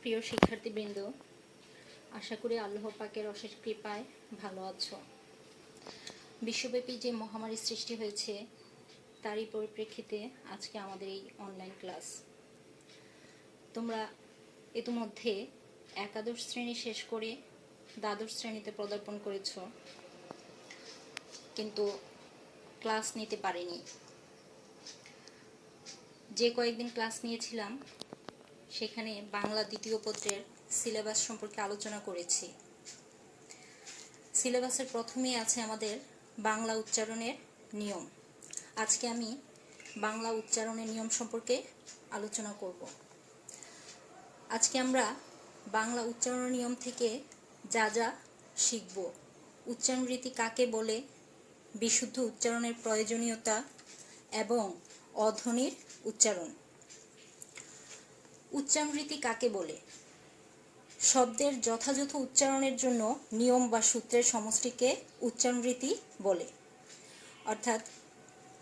প্রিয় শিক্ষার্থীবৃন্দ, আশা করি আল্লাহ পাকের অশেষ কৃপায় ভালো আছো। বিশ্বব্যাপী যে মহামারী সৃষ্টি হয়েছে তারই পরিপ্রেক্ষিতে আজকে আমাদের এই অনলাইন ক্লাস। তোমরা ইতিমধ্যে একাদশ শ্রেণী শেষ করে দ্বাদশ শ্রেণীতে পদার্পণ করেছ, কিন্তু ক্লাস নিতে পারিনি। যে কয়েকদিন ক্লাস নিয়েছিলাম সেখানে বাংলা দ্বিতীয় পত্রের সিলেবাস সম্পর্কে আলোচনা করেছি। সিলেবাসের প্রথমেই আছে আমাদের বাংলা উচ্চারণের নিয়ম। আজকে আমি বাংলা উচ্চারণের নিয়ম সম্পর্কে আলোচনা করব। আজকে আমরা বাংলা উচ্চারণের নিয়ম থেকে যা যা শিখব: উচ্চারণ রীতি কাকে বলে, বিশুদ্ধ উচ্চারণের প্রয়োজনীয়তা এবং অধ্বনির উচ্চারণ। উচ্চারণ রীতি কাকে বলে? শব্দের যথাযথ উচ্চারণের জন্য নিয়ম বা সূত্রের সমষ্টিকে উচ্চারণ রীতি বলে। অর্থাৎ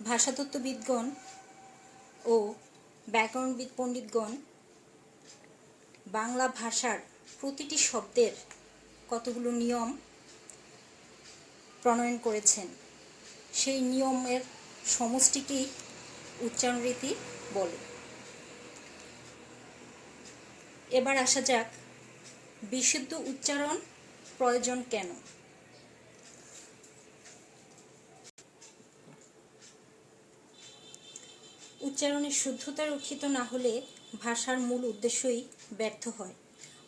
ভাষাতত্ত্ববিদগণ ও ব্যাকরণবিদ পণ্ডিতগণ বাংলা ভাষার প্রতিটি শব্দের কতগুলো নিয়ম প্রণয়ন করেছেন, সেই নিয়মের সমষ্টিকেই উচ্চারণ রীতি বলে। এবার আসা যাক বিশুদ্ধ উচ্চারণ প্রয়োজন কেন। উচ্চারণের শুদ্ধতা রক্ষিত না হলে ভাষার মূল উদ্দেশ্যই ব্যর্থ হয়।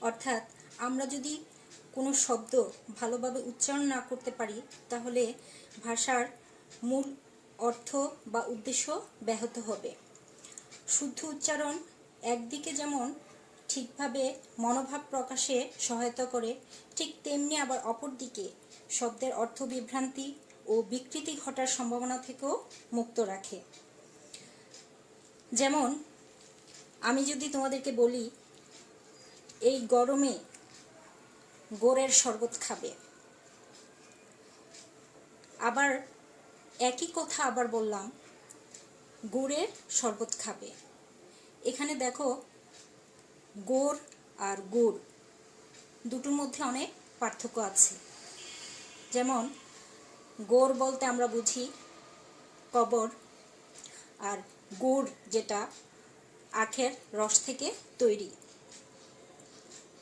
অর্থাৎ আমরা যদি কোনো শব্দ ভালোভাবে উচ্চারণ না করতে পারি তাহলে ভাষার মূল অর্থ বা উদ্দেশ্য ব্যাহত হবে। শুদ্ধ উচ্চারণ একদিকে যেমন ঠিকভাবে মনোভাব প্রকাশে সহায়তা করে, ঠিক তেমনি আবার অপরদিকে শব্দের অর্থ বিভ্রান্তি ও বিকৃতি ঘটার সম্ভাবনা থেকেও মুক্ত রাখে। যেমন আমি যদি তোমাদেরকে বলি এই গরমে গুড়ের শরবত খাবে, আবার একই কথা আবার বললাম গুড়ের শরবত খাবে। এখানে দেখো গুড় আর গুড় দুটোর মধ্যে অনেক পার্থক্য আছে। যেমন গুড় বলতে আমরা বুঝি কবর, আর গুড় যেটা আখের রস থেকে তৈরি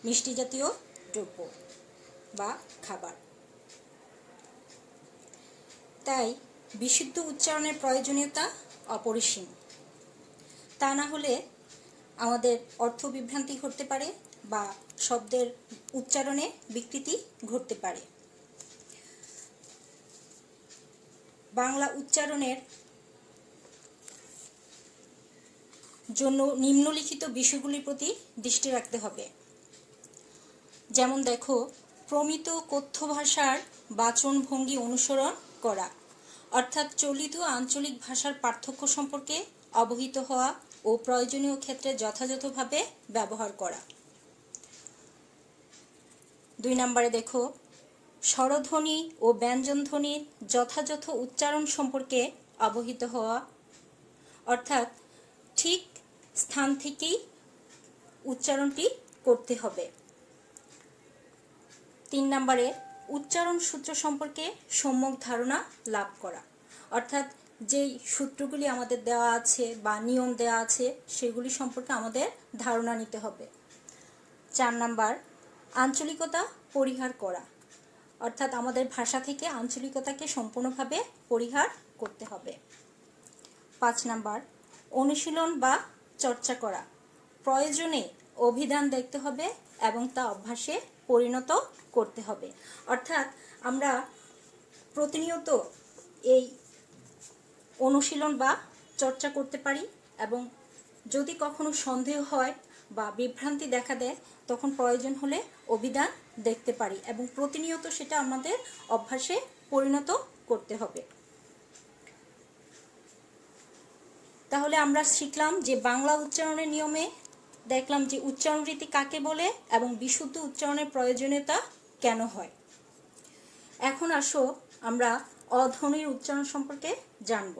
মিষ্টি জাতীয় দ্রব্য বা খাবার। তাই বিশুদ্ধ উচ্চারণের প্রয়োজনীয়তা অপরিসীম। তা না হলে আমাদের অর্থ বিভ্রান্তি ঘটতে পারে বা শব্দের উচ্চারণে বিকৃতি ঘটতে পারে। বাংলা উচ্চারণের জন্য নিম্নলিখিত বিষয়গুলির প্রতি দৃষ্টি রাখতে হবে। যেমন দেখো, প্রমিত কথ্য ভাষার বাচনভঙ্গি অনুসরণ করা, অর্থাৎ চলিত আঞ্চলিক ভাষার পার্থক্য সম্পর্কে অবহিত হওয়া ও প্রয়োজনীয় ক্ষেত্রে যথাযথভাবে ব্যবহার করা। 2 নম্বরে দেখো, স্বরধ্বনি ও ব্যঞ্জনধ্বনির যথাযথ উচ্চারণ সম্পর্কে অবহিত হওয়া, অর্থাৎ ঠিক স্থান থেকেই উচ্চারণটি করতে হবে। 3 নম্বরে উচ্চারণ সূত্র সম্পর্কে সম্যক ধারণা লাভ করা, অর্থাৎ যেই সূত্রগুলি আমাদের দেওয়া আছে বা নিয়ম দেওয়া আছে সেগুলি সম্পর্কে আমাদের ধারণা নিতে হবে। 4 নম্বর আঞ্চলিকতা পরিহার করা, অর্থাৎ আমাদের ভাষা থেকে আঞ্চলিকতাকে সম্পূর্ণভাবে পরিহার করতে হবে। 5 নম্বর অনুশীলন বা চর্চা করা, প্রয়োজনে অভিধান দেখতে হবে এবং তা অভ্যাসে পরিণত করতে হবে। অর্থাৎ আমরা প্রতিনিয়ত এই অনুশীলন বা চর্চা করতে পারি এবং যদি কখনো সন্দেহ হয় বা বিভ্রান্তি দেখা দেয় তখন প্রয়োজন হলে অভিধান দেখতে পারি এবং প্রতিনিয়ত সেটা আমাদের অভ্যাসে পরিণত করতে হবে। তাহলে আমরা শিখলাম যে বাংলা উচ্চারণের নিয়মে দেখলাম যে উচ্চারণ রীতি কাকে বলে এবং বিশুদ্ধ উচ্চারণের প্রয়োজনীয়তা কেন হয়। এখন আসো আমরা অধ্বনির উচ্চারণ সম্পর্কে জানব।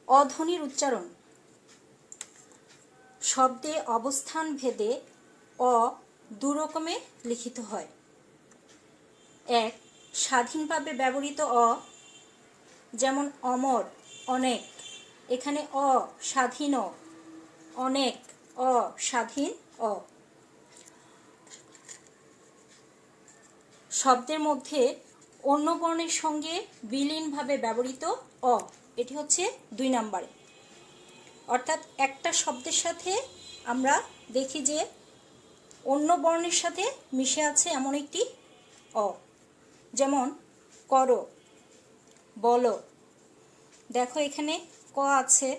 অধ্বনির উচ্চারণ শব্দে অবস্থান ভেদে অ দুরকমে লিখিত হয়। এক, স্বাধীনভাবে ব্যবহৃত অ, যেমন অমর, অনেক। এখানে অ স্বাধীন অ, অনেক অ স্বাধীন অ। শব্দের মধ্যে অন্য বর্ণের সঙ্গে বিলীনভাবে ব্যবহৃত অ, এটি হচ্ছে 2 নম্বরে। অর্থাৎ একটা শব্দের সাথে আমরা দেখি যে অন্য বর্ণের সাথে মিশে আছে এমন একটি অ, যেমন করো, বলো। দেখো এখানে ক আছে,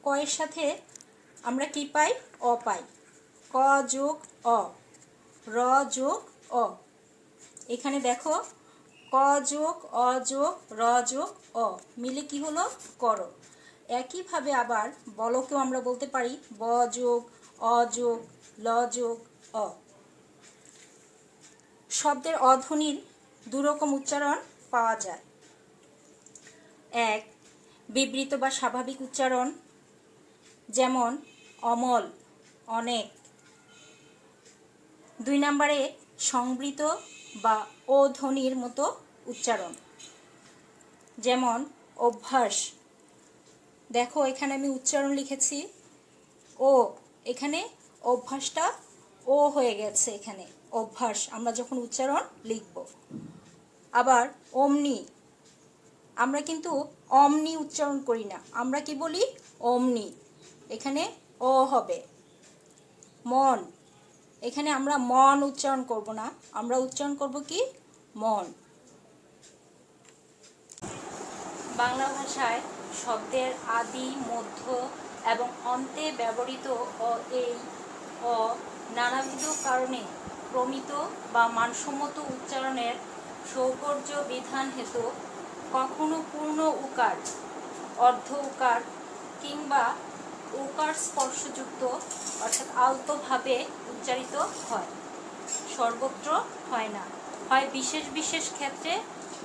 ক এর সাথে আমরা কি পাই? অ পাই। ক যোগ অ, র যোগ অ। এখানে দেখো ক যোগ অ যোগ র যোগ অ মিলে কি হলো? করো। একইভাবে আবার বলকেও আমরা বলতে পারি ব যোগ অ যোগ ল যোগ অ। শব্দের অধ্বনির দুরকম উচ্চারণ পাওয়া যায়। এক, বিবৃত বা স্বাভাবিক উচ্চারণ, যেমন অমল, অনেক। 2 নম্বরে সংবৃত বা ও ধ্বনির মতো উচ্চারণ, যেমন অভ্যাস। দেখো এখানে আমি উচ্চারণ লিখেছি ও, এখানে অভ্যাসটা ও হয়ে গেছে। এখানে অভ্যাস আমরা যখন উচ্চারণ লিখব। আবার অমনি, আমরা কিন্তু অমনি উচ্চারণ করি না, আমরা কি বলি? অমনি। এখানে ও হবে। মন, এখানে আমরা মন উচ্চারণ করব না, আমরা উচ্চারণ করব কি? মন। বাংলা ভাষায় শব্দের আদি, মধ্য এবং অন্তে ব্যবহৃত এই অ নানাবিধ কারণে প্রমিত বা মানসম্মত উচ্চারণের সৌকর্য বিধান হেতু কখনো পূর্ণ উকার, অর্ধ উকার কিংবা উকার স্পর্শযুক্ত অর্থাৎ আলতোভাবে উচ্চারিত হয়। সর্বত্র হয় না, হয় বিশেষ বিশেষ ক্ষেত্রে,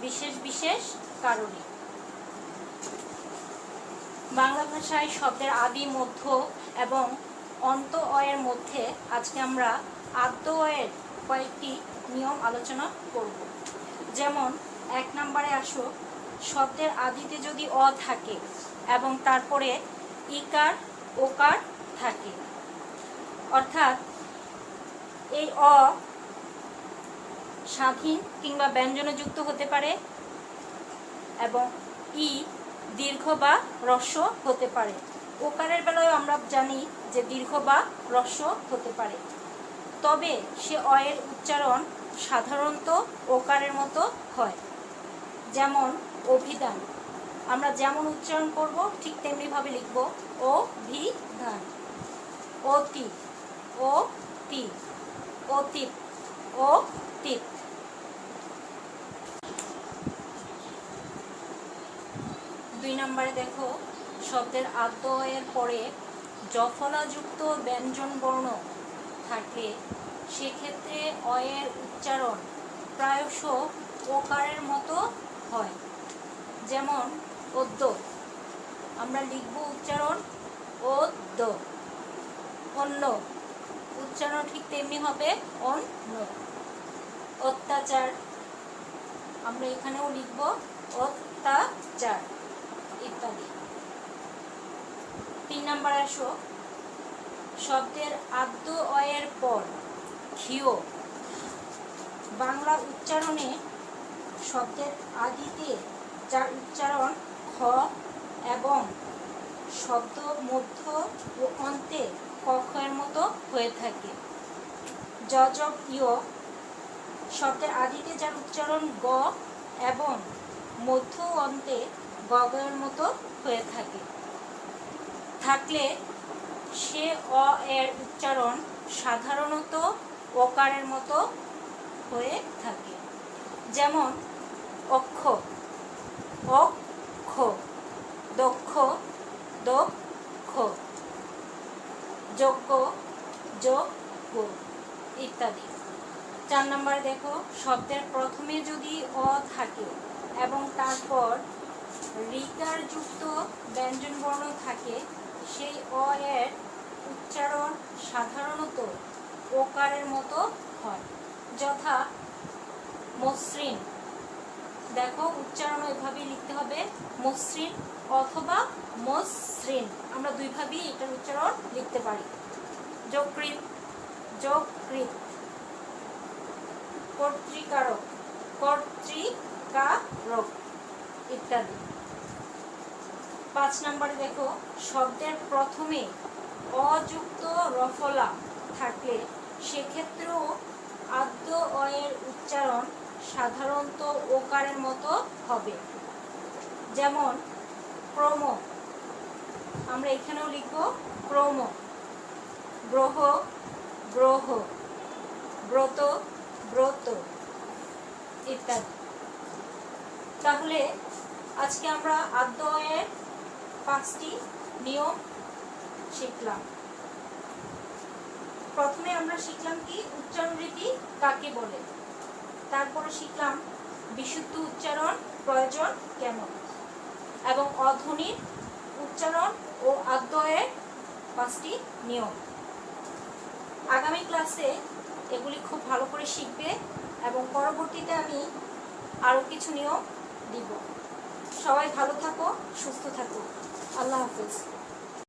বিশেষ বিশেষ কারণে। বাংলা ভাষায় শব্দের আদি, মধ্য এবং অন্ত অয়ের মধ্যে আজকে আমরা আদ্য অয়ের কয়েকটি নিয়ম আলোচনা করব। যেমন 1 নম্বরে আসো, শব্দের আদিতে যদি অ থাকে এবং তারপরে ইকার ওকার থাকে, অর্থাৎ এই অ স্বাধীন কিংবা ব্যঞ্জনযুক্ত হতে পারে এবং ই দীর্ঘ বা হ্রস্ব হতে পারে। ওকারের বেলায় আমরা জানি যে দীর্ঘ বা হ্রস্ব হতে পারে, তবে সে অয়ের উচ্চারণ সাধারণত ওকারের মতো হয়। যেমন অভিধান, আমরা যেমন উচ্চারণ করব ঠিক তেমনিভাবে লিখব অভিধান। অতীত, অতীত, অতীত, অতীত। 2 নম্বরে দেখো, শব্দের আদ্য অয়ের পরে জফলাযুক্ত ব্যঞ্জন বর্ণ থাকলে সেক্ষেত্রে অয়ের উচ্চারণ প্রায়শ ওকারের মতো হয়। যেমন অদ্য, আমরা লিখব উচ্চারণ অদ্য। অন্য, উচ্চারণ ঠিক তেমনি হবে অন্য। অত্যাচার, আমরা এখানেও লিখব অত্যাচার, ইত্যাদি। 3 নম্বরে আসো, শব্দের আদ্য অয়ের পর ক্ষীয়। বাংলা উচ্চারণে শব্দের আদিতে যার উচ্চারণ খ এবং শব্দ মধ্য ও অন্তে ক খ এর মতো হয়ে থাকে। যজক ইয়, শব্দের আদিতে যার উচ্চারণ গ এবং মধ্য ও অন্তে গ গ এর মতো হয়ে থাকে, থাকলে সে অ এর উচ্চারণ সাধারণত ওকারের মতো হয়ে থাকে। যেমন অক্ষ, অক্ষ, দক্ষ, দক্ষ, যজ্ঞ, যোগ্য, ইত্যাদি। 4 নম্বরে দেখো, শব্দের প্রথমে যদি অ থাকে এবং তারপর ঋকার যুক্ত ব্যঞ্জন বর্ণ থাকে, সেই অ এর উচ্চারণ সাধারণত ওকারের মতো হয়, যথা মসৃণ। দেখো উচ্চারণ এভাবেই লিখতে হবে, মসৃণ অথবা মসৃণ, আমরা দুইভাবেই এটার উচ্চারণ লিখতে পারি। যকৃৎ, যকৃৎ। কর্তৃকারক, কর্তৃকারক ইত্যাদি। 5 নম্বরে দেখো, শব্দের প্রথমে অযুক্ত রফলা থাকলে সেক্ষেত্রেও আদ্য অয়ের উচ্চারণ সাধারণত ওকারের মতো হবে। যেমন ক্রম, আমরা এখানেও লিখব ক্রম। গ্রহ, গ্রহ। ব্রত, ব্রত ইত্যাদি। তাহলে আজকে আমরা আদ্য অয়ের 5টি নিয়ম শিখলাম। প্রথমে আমরা শিখলাম কি উচ্চারণ রীতি কাকে বলে, তারপরে শিখলাম বিশুদ্ধ উচ্চারণ প্রয়োজন কেন, এবং অধ্বনির উচ্চারণ ও আদ্য অয়ের 5টি নিয়ম। আগামী ক্লাসে এগুলি খুব ভালো করে শিখবে এবং পরবর্তীতে আমি আরও কিছু নিয়ম দিব। সবাই ভালো থাকো, সুস্থ থাকো। আল্লাহ হাফেজ।